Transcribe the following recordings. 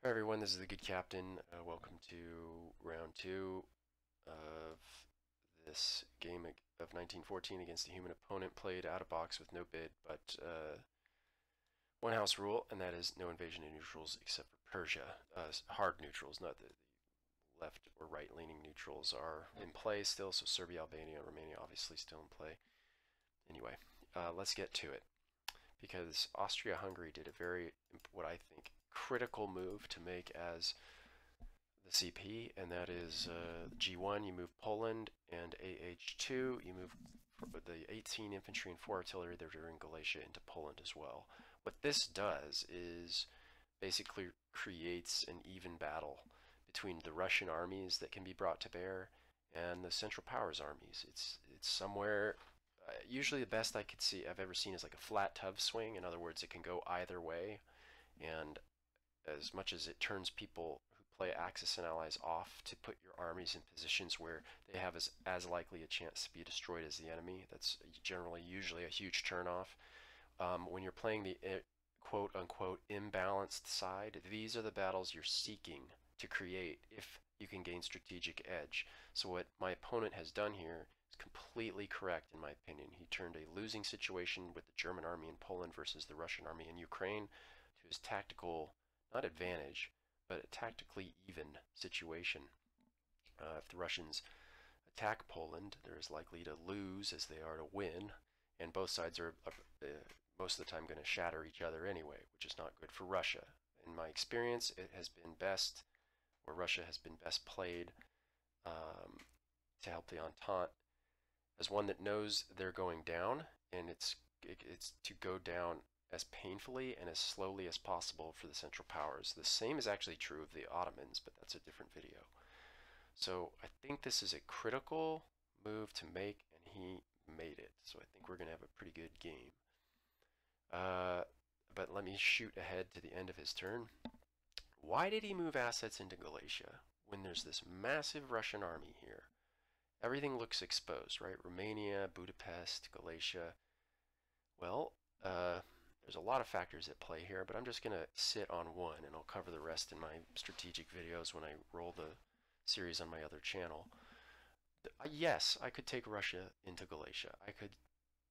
Hi everyone, this is the Good Captain. Welcome to round 2 of this game of 1914 against a human opponent, played out of box with no bid, but one house rule, and that is no invasion of neutrals except for Persia. Hard neutrals, not the left or right-leaning neutrals are in play still, so Serbia, Albania, Romania obviously still in play. Anyway, let's get to it, because Austria-Hungary did a very, what I think, critical move to make as the CP, and that is G1, you move Poland, and AH2, you move the 18 infantry and 4 artillery that are in Galicia into Poland as well. What this does is basically creates an even battle between the Russian armies that can be brought to bear and the Central Powers armies. It's somewhere. Usually the best I've ever seen is like a flat tub swing. In other words, it can go either way, and as much as it turns people who play Axis and Allies off to put your armies in positions where they have as likely a chance to be destroyed as the enemy, that's usually a huge turnoff. When you're playing the quote-unquote imbalanced side, these are the battles you're seeking to create if you can gain strategic edge. So what my opponent has done here is completely correct in my opinion. He turned a losing situation with the German army in Poland versus the Russian army in Ukraine to his tactical, not advantage, but a tactically even situation. If the Russians attack Poland, they're as likely to lose as they are to win, and both sides are most of the time going to shatter each other anyway, which is not good for Russia. In my experience, it has been best, or Russia has been best played to help the Entente as one that knows they're going down, and it's to go down as painfully and as slowly as possible for the Central Powers. The same is actually true of the Ottomans, but that's a different video. So I think this is a critical move to make, and he made it. So I think we're going to have a pretty good game. But let me shoot ahead to the end of his turn. Why did he move assets into Galicia when there's this massive Russian army here? Everything looks exposed, right? Romania, Budapest, Galicia. Well, there's a lot of factors at play here, but I'm just going to sit on one, and I'll cover the rest in my strategic videos when I roll the series on my other channel. Yes, I could take Russia into Galicia. I could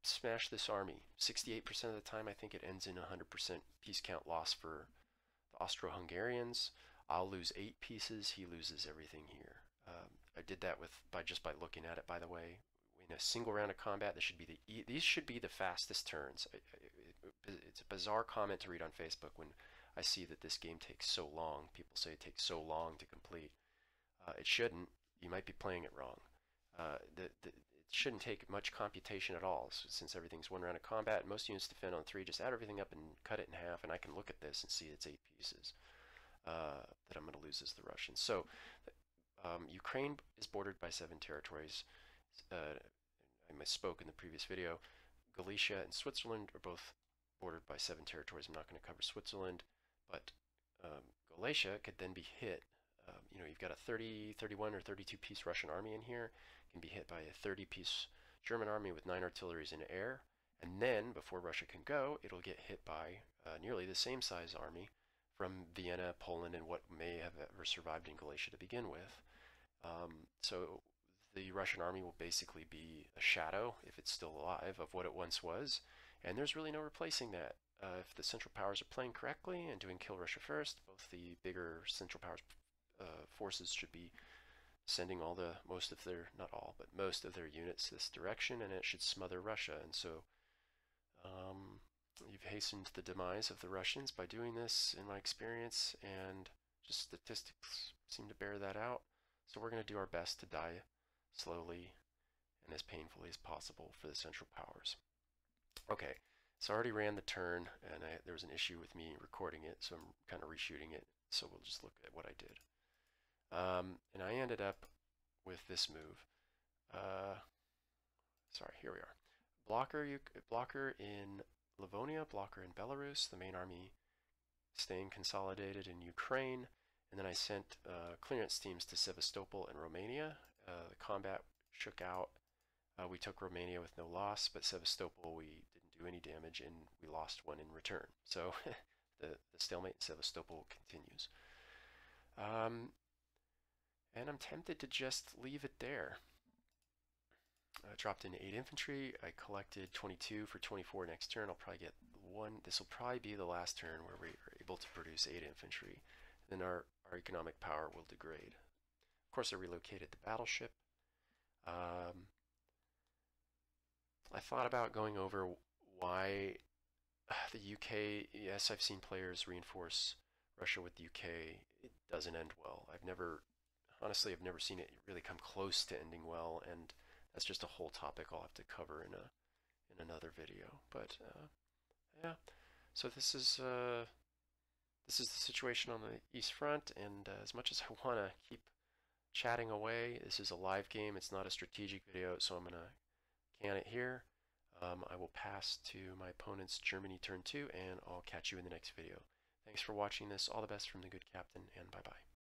smash this army. 68% of the time, I think it ends in 100% piece count loss for the Austro-Hungarians. I'll lose 8 pieces. He loses everything here. I did that just by looking at it, by the way. In a single round of combat, these should be the fastest turns. It's a bizarre comment to read on Facebook when I see that this game takes so long. People say it takes so long to complete. It shouldn't. You might be playing it wrong. It shouldn't take much computation at all, since everything's one round of combat. And most units defend on 3. Just add everything up and cut it in half, and I can look at this and see it's 8 pieces that I'm going to lose as the Russians. So Ukraine is bordered by 7 territories. I misspoke in the previous video. Galicia and Switzerland are both bordered by 7 territories. I'm not going to cover Switzerland, but Galicia could then be hit. You've got a 30, 31, or 32 piece Russian army in here. It can be hit by a 30 piece German army with 9 artilleries in air. And then, before Russia can go, it'll get hit by nearly the same size army from Vienna, Poland, and what may have ever survived in Galicia to begin with. So the Russian army will basically be a shadow, if it's still alive, of what it once was, and there's really no replacing that. If the Central Powers are playing correctly and doing Kill Russia first, both the bigger Central Powers forces should be sending most of their units this direction, and it should smother Russia. And so you've hastened the demise of the Russians by doing this, in my experience, and just statistics seem to bear that out. So we're going to do our best to die slowly and as painfully as possible for the Central Powers. Okay, so I already ran the turn, and there was an issue with me recording it, so I'm kind of reshooting it. So we'll just look at what I did. And I ended up with this move. Sorry, here we are. Blocker in Livonia, blocker in Belarus, the main army staying consolidated in Ukraine. And then I sent clearance teams to Sevastopol and Romania. The combat shook out. We took Romania with no loss, but Sevastopol we didn't do any damage, and we lost 1 in return. So the stalemate in Sevastopol continues. And I'm tempted to just leave it there. I dropped in 8 infantry. I collected 22 for 24 next turn. I'll probably get one. This will probably be the last turn where we are able to produce 8 infantry. Then our economic power will degrade. Of course, I relocated the battleship. I thought about going over why the UK, yes, I've seen players reinforce Russia with the UK. It doesn't end well. Honestly, I've never seen it really come close to ending well, and that's just a whole topic I'll have to cover in another video. But yeah, so this is the situation on the East Front, and as much as I want to keep chatting away, this is a live game. It's not a strategic video, so I'm gonna can it here. I will pass to my opponent's Germany turn 2, and I'll catch you in the next video. Thanks for watching this. All the best from the good captain, and bye-bye.